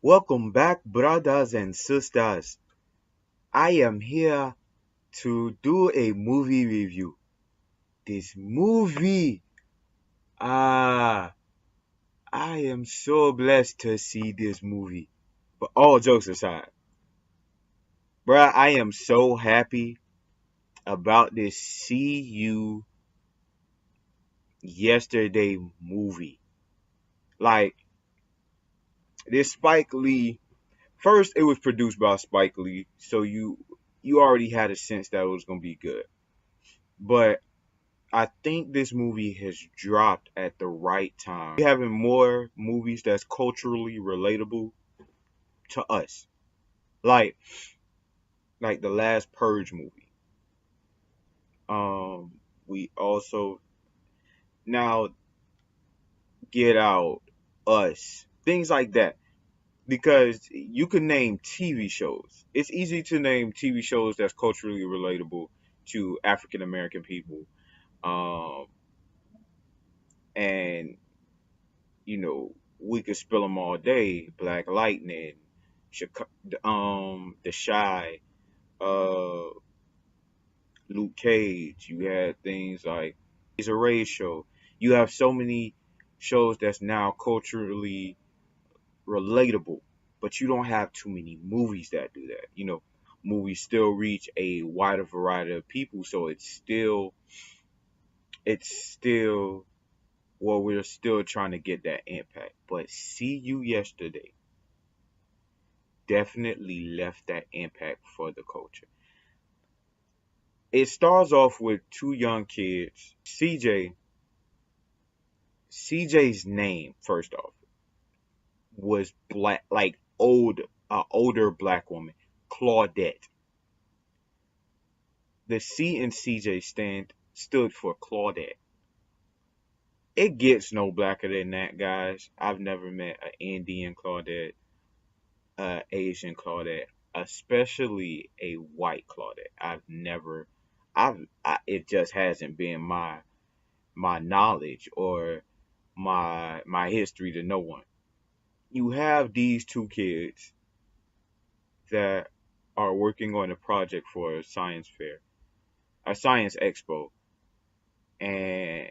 Welcome back, brothers and sisters. I am here to do a movie review. This movie, ah, I am so blessed to see this movie. But all jokes aside, bruh, I am so happy about this See You Yesterday movie. Like, this Spike Lee, first it was produced by Spike Lee, so you already had a sense that it was gonna be good. But I think this movie has dropped at the right time. We're having more movies that's culturally relatable to us. Like like the last Purge movie. We also now Get Out, Us, things like that. Because you can name TV shows. It's easy to name TV shows that's culturally relatable to African American people. Um, and we could spill them all day. Black Lightning, The Shy, uh, Luke Cage. You had things like It's a Ray show. You have so many shows that's now culturally relatable, but you don't have too many movies that do that. Movies still reach a wider variety of people, so it's still well, we're still trying to get that impact. But See You Yesterday definitely left that impact for the culture. It starts off with two young kids. CJ's name, first off, was black, like older black woman, Claudette. The C in CJ stood for Claudette. It gets no blacker than that, guys. I've never met an Indian Claudette, Asian Claudette, especially a white Claudette. It just hasn't been my knowledge or my history to know one. You have these two kids that are working on a project for a science fair, a science expo, and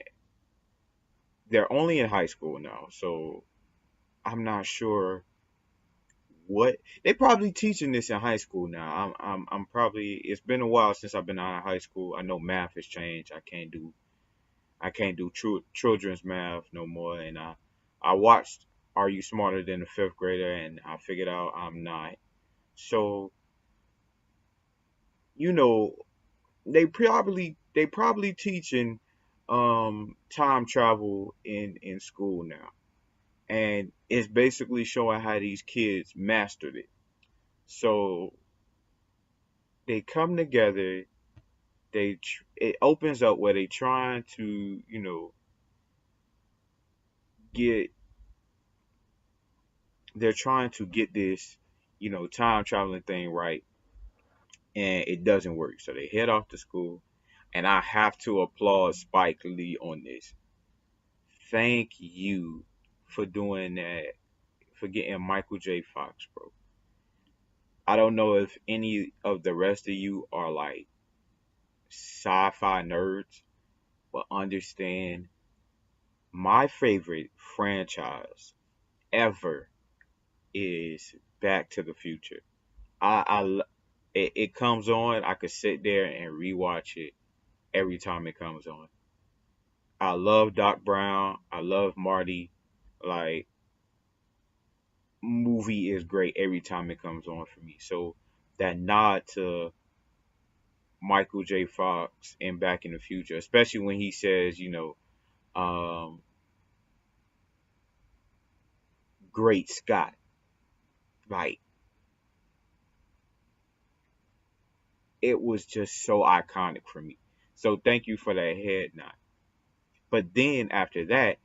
they're only in high school now, so I'm not sure what they probably teaching this in high school now. I'm probably it's been a while since I've been out of high school. I know math has changed. I can't do children's math no more, and I watched Are You Smarter Than a Fifth Grader, and I figured out I'm not. So you know they probably teaching time travel in school now, and it's basically showing how these kids mastered it. So they come together. It opens up where they trying to get they're trying to get this time traveling thing right, and it doesn't work. So they head off to school, and I have to applaud Spike Lee on this. Thank you for doing that, for getting Michael J. Fox, bro. I don't know if any of the rest of you are like sci-fi nerds, but understand my favorite franchise ever is Back to the Future. It comes on. I could sit there and rewatch it every time it comes on. I love Doc Brown. I love Marty. Like, movie is great every time it comes on for me. So that nod to Michael J. Fox in Back in the Future, especially when he says, um, "Great Scott," like it was just so iconic for me. So thank you for that head nod. But then after that,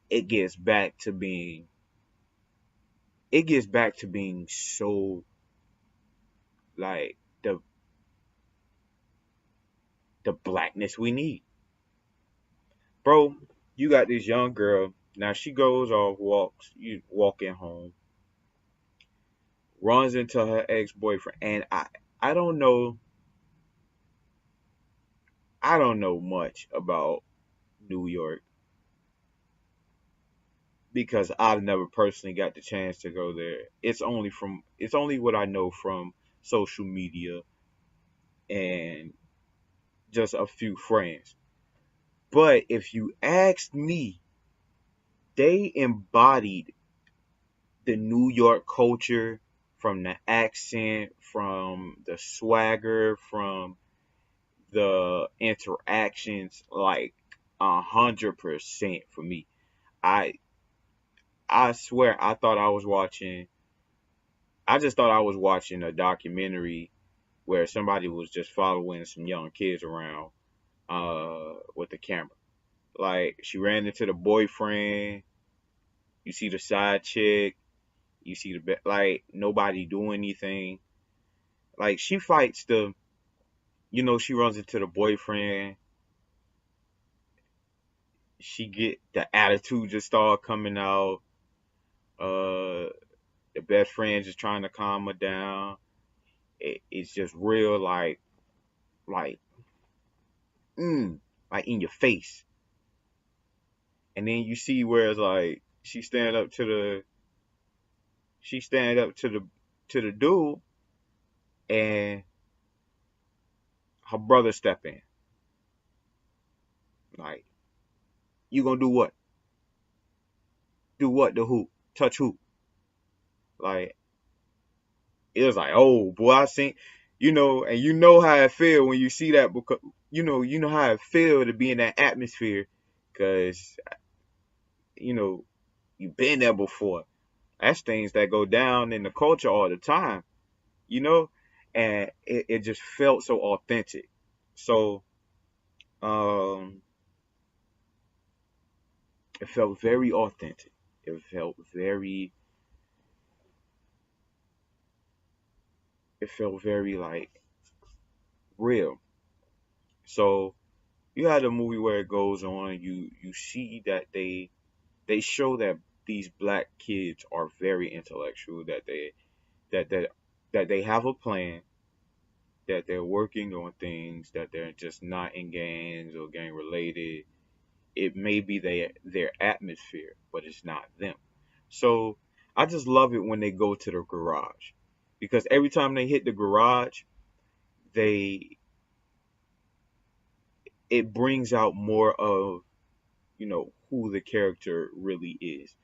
it gets back to being it gets back to being so like the blackness we need. Bro, you got this young girl. Now she goes off walks, you walking home, runs into her ex-boyfriend. And I don't know much about New York because I've never personally got the chance to go there. It's only what I know from social media and just a few friends. But if you asked me, they embodied the New York culture, from the accent, from the swagger, from the interactions, like 100% for me. I I swear I just thought I was watching a documentary where somebody was just following some young kids around with the camera. Like, she ran into the boyfriend, you see the side chick, you see like, nobody do anything. Like, she fights she runs into the boyfriend, she get the attitude just start coming out. Uh, the best friend just trying to calm her down. It's just real, like, mm, like in your face. And then you see where it's like she stand up to the dude, and her brother step in. Like, you gonna do what? Do what to who? Touch who? Like, it was like, oh boy, I seen, and you know how it feel when you see that, because you know how it feel to be in that atmosphere, because you know you've been there before. That's things that go down in the culture all the time, you know, and it just felt so authentic. So um, it felt very authentic. It felt very, like, real. So you had a movie where it goes on. You see that they show that these black kids are very intellectual. That that that they have a plan. That they're working on things. That they're just not in gangs or gang related. It may be their atmosphere, but it's not them. So I just love it when they go to the garage, because every time they hit the garage, they it brings out more of who the character really is.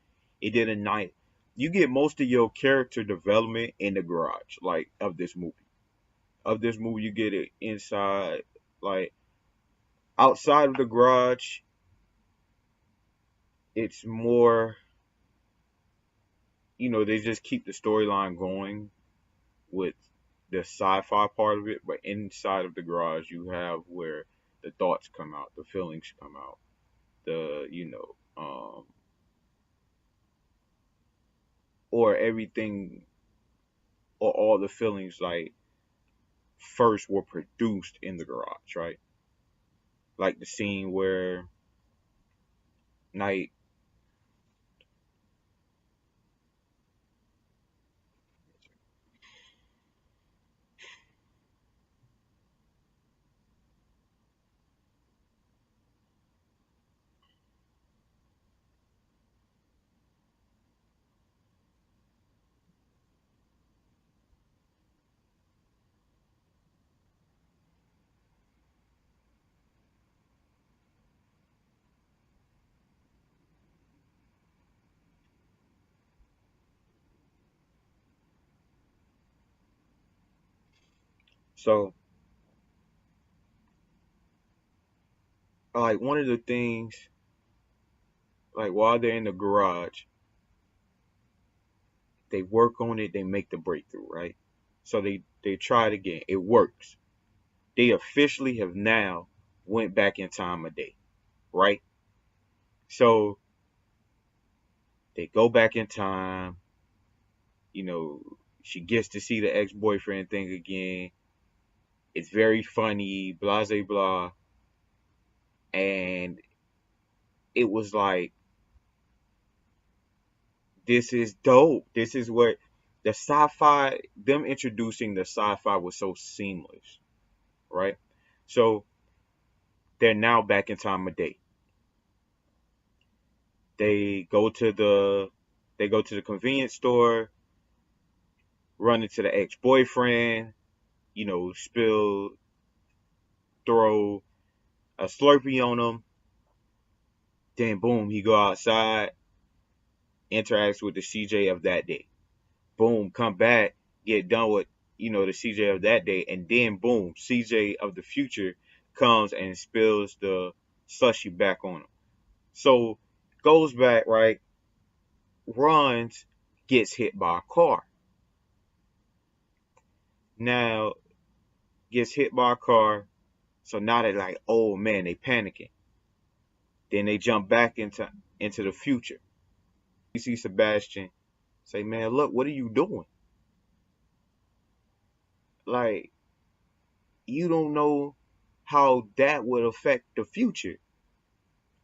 It did a night. You get most of your character development in the garage, like, of this movie. Of this movie, you get it inside, like, outside of the garage. It's more, they just keep the storyline going with the sci-fi part of it, but inside of the garage, you have where the thoughts come out, the feelings come out, the or everything, or all the feelings, like, first were produced in the garage, right? Like the scene where Night. So, like, one of the things, like, while they're in the garage, they work on it, they make the breakthrough, right? So they try it again. It works. They officially have now went back in time a day, right? So they go back in time. You know, she gets to see the ex-boyfriend thing again. It's very funny, blah blah blah, and it was like, this is dope. This is what. The sci-fi, them introducing the sci-fi was so seamless, right? So they're now back in time of day. They go to the they go to the convenience store, run into the ex-boyfriend, spill, throw a Slurpee on him. Then boom, he go outside, interacts with the CJ of that day. Boom, come back, get done with the CJ of that day, and then boom, CJ of the future comes and spills the slushy back on him. So goes back, right, runs, gets hit by a car. Now gets hit by a car. So now they're like, oh man, they panicking. Then they jump back into the future. You see Sebastian say, man, look, what are you doing? Like, you don't know how that would affect the future.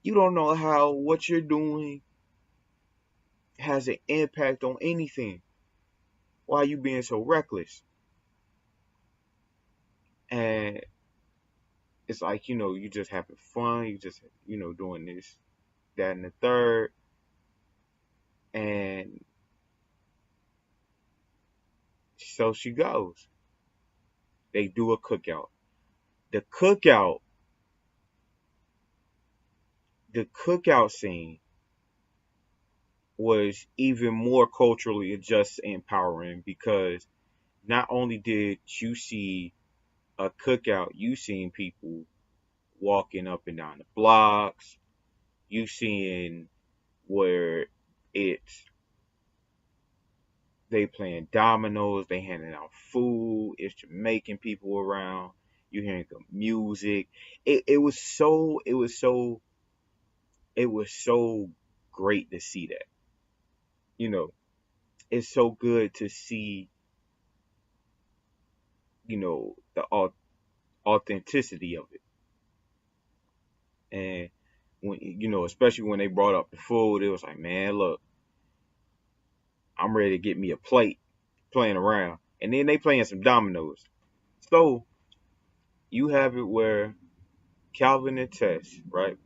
You don't know how what you're doing has an impact on anything. Why are you being so reckless? And it's like, you just having fun. You just, doing this, that, and the third. And so she goes. They do a cookout. The cookout, the cookout scene was even more culturally just empowering because not only did you see a cookout, you seen people walking up and down the blocks, you seeing where it's they playing dominoes, they handing out food, it's Jamaican people around, you hearing the music. It was so great to see that. You know, it's so good to see, the authenticity of it. And when especially when they brought up the food, it was like, man, look, I'm ready to get me a plate playing around. And then they playing some dominoes. So you have it where Calvin and Tess, right?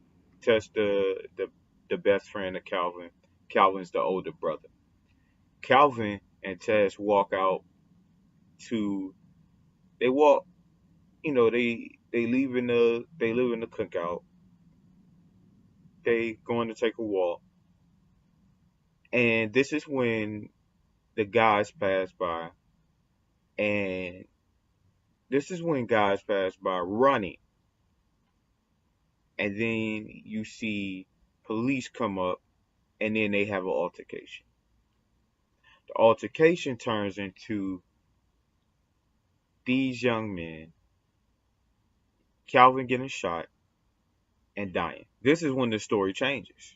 Tess the best friend of Calvin. Calvin's the older brother. Calvin and Tess walk out to they walk, they live in the cookout. They going to take a walk. And this is when the guys pass by, and this is when guys pass by running, and then you see police come up, and then they have an altercation. The altercation turns into these young men, Calvin getting shot and dying. This is when the story changes.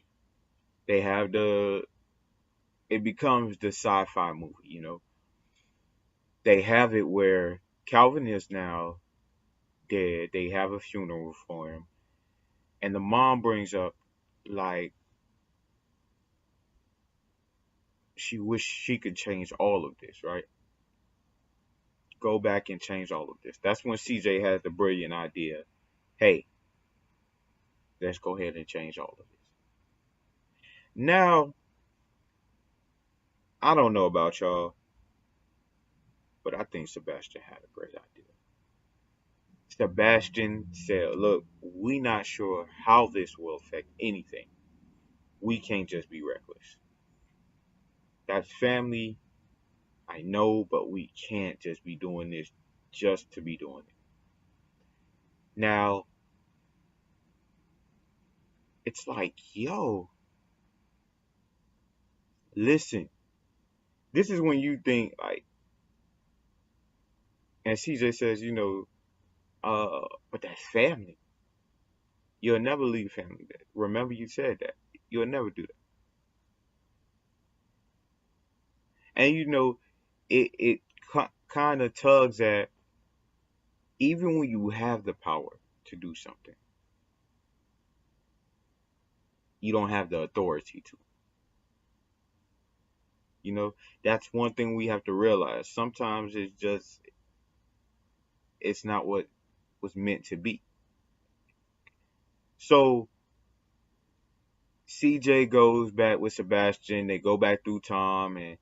They have it becomes the sci-fi movie. They have it where Calvin is now dead. They have a funeral for him, and the mom brings up like she wished she could change all of this, right? Go back and change all of this. That's when CJ had the brilliant idea. Hey, let's go ahead and change all of this. Now, I don't know about y'all, but I think Sebastian had a great idea. Sebastian said, look, we not sure how this will affect anything. We can't just be reckless. That's family, I know, but we can't just be doing this just to be doing it. Now, it's like, yo, listen, this is when you think like, and CJ says, but that's family. You'll never leave family. That remember you said that. You'll never do that. And it kind of tugs at even when you have the power to do something, you don't have the authority to. You know, that's one thing we have to realize. Sometimes it's not what was meant to be. So CJ goes back with Sebastian. They go back through time, and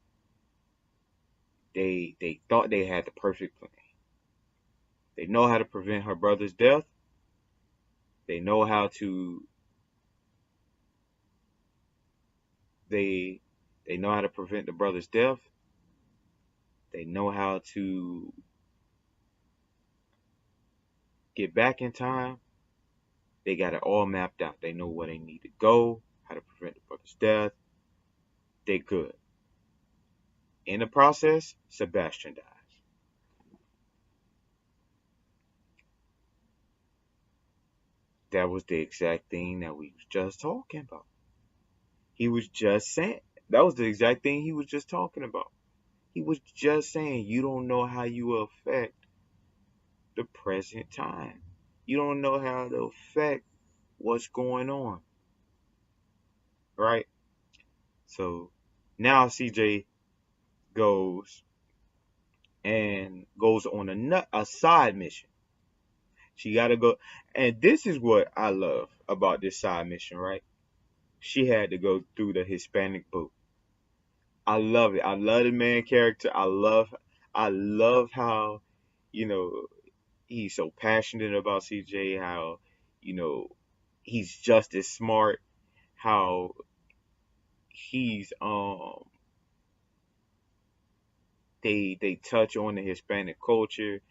they thought they had the perfect plan. They know how to prevent her brother's death. They know how to they they know how to prevent the brother's death. They know how to get back in time. They got it all mapped out. They know where they need to go, how to prevent the brother's death. They good. In the process, Sebastian dies. That was the exact thing that we was just talking about. He was just saying that was the exact thing he was just talking about. He was just saying you don't know how you affect the present time. You don't know how to affect what's going on, right? So now CJ goes goes on a side mission. She got to go, and this is what I love about this side mission, right? She had to go through the Hispanic boot. I love it. I love the main character. I love how, you know, he's so passionate about CJ, how, you know, he's just as smart, how he's they touch on the Hispanic culture.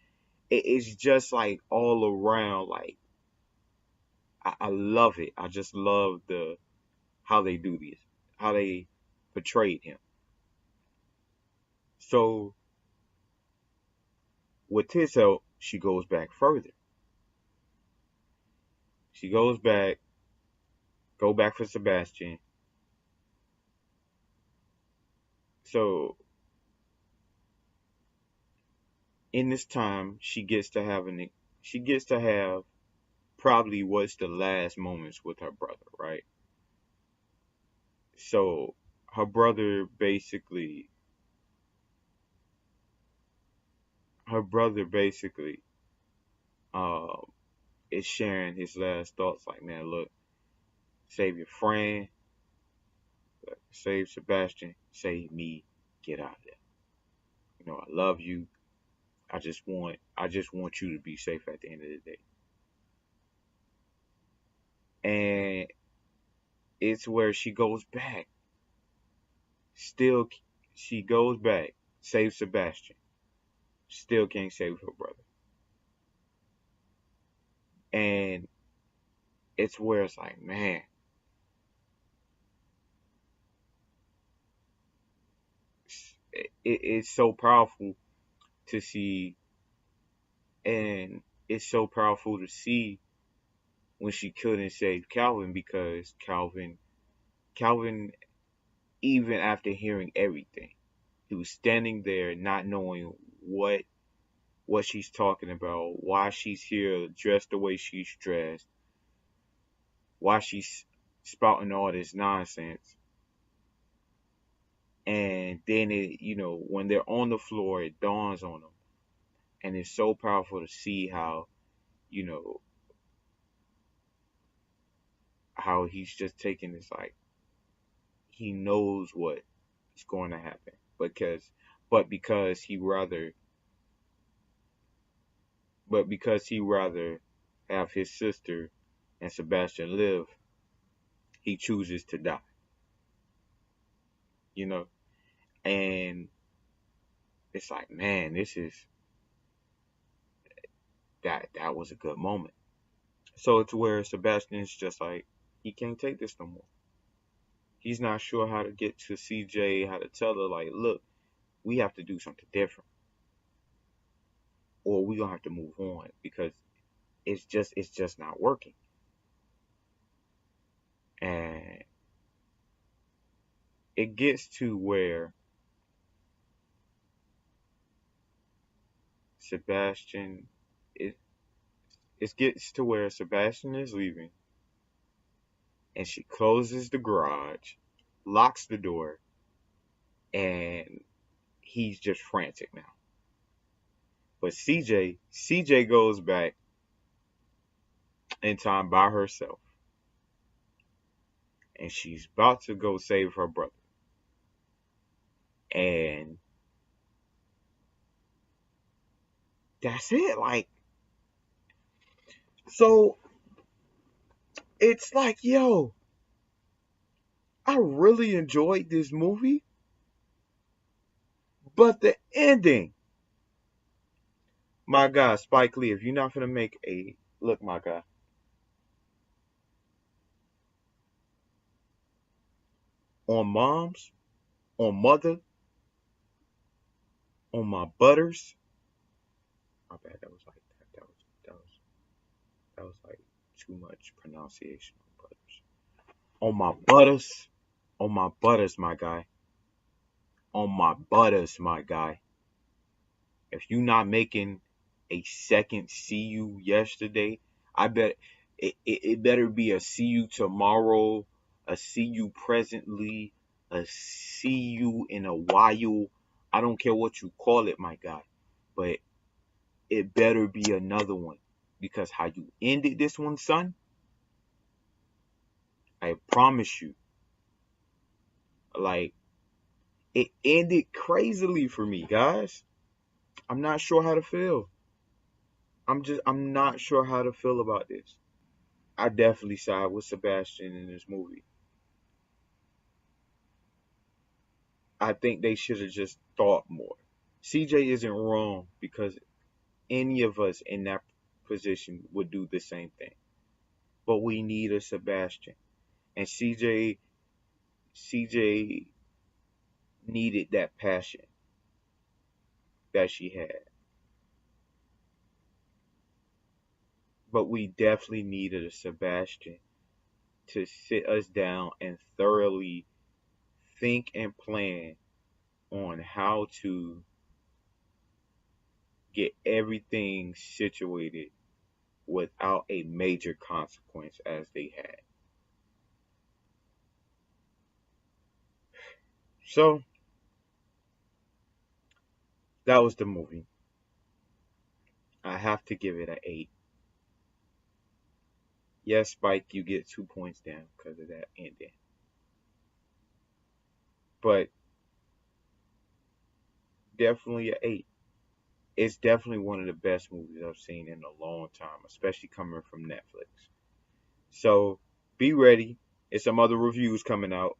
It's just like all around, like I love it. I just love the how they do this, how they portrayed him. So with his help, she goes back further. She goes back, go back for Sebastian. So in this time, she gets to have probably what's the last moments with her brother, right? So her brother basically, her brother basically, uh, is sharing his last thoughts. Like, man, look, save your friend, save Sebastian, save me, get out of there. You know, I love you. I just want you to be safe at the end of the day. And it's where she goes back. Still, she goes back, saves Sebastian. Still can't save her brother. And it's where it's like, man, it's so powerful to see, and it's so powerful to see when she couldn't save Calvin because Calvin, even after hearing everything, he was standing there not knowing what she's talking about, why she's here dressed the way she's dressed, why she's spouting all this nonsense. And then when they're on the floor, it dawns on them, and it's so powerful to see how you know how he's just taking this like he knows what is going to happen but because he rather have his sister and Sebastian live, he chooses to die. You know, and it's like, man, this is that was a good moment. So it's where Sebastian's just like he can't take this no more. He's not sure how to get to CJ, how to tell her like, look, we have to do something different, or we gonna have to move on because it's just not working. And it gets to where Sebastian it it gets to where Sebastian is leaving, and she closes the garage, locks the door, and he's just frantic now. But CJ goes back in time by herself, and she's about to go save her brother. And that's it. Like, so it's like, yo, I really enjoyed this movie, but the ending, my God, Spike Lee, if you're not gonna make a look, my God, on moms, on mother, on my butters. My bad, that was like that was like too much pronunciation on butters. On my butters, my guy, on my butters, my guy. If you not making a second see you yesterday, I bet it better be a see you tomorrow, a see you presently, a see you in a while. I don't care what you call it, my guy, but it better be another one because how you ended this one, son, I promise you, like it ended crazily for me, guys. I'm not sure how to feel. I'm not sure how to feel about this. I definitely side with Sebastian in this movie. I think they should have just thought more. CJ isn't wrong because any of us in that position would do the same thing. But we need a Sebastian. And CJ needed that passion that she had. But we definitely needed a Sebastian to sit us down and thoroughly think and plan on how to get everything situated without a major consequence as they had. So that was the movie. I have to give it an 8. Yes, Spike, you get 2 points down because of that ending. But definitely an 8. It's definitely one of the best movies I've seen in a long time, especially coming from Netflix. So be ready. There's some other reviews coming out.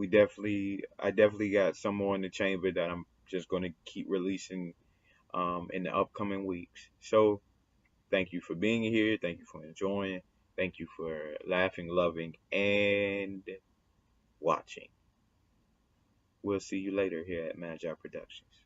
I definitely got some more in the chamber that I'm just going to keep releasing in the upcoming weeks. So thank you for being here. Thank you for enjoying. Thank you for laughing, loving, and watching. We'll see you later here at Magi Productions.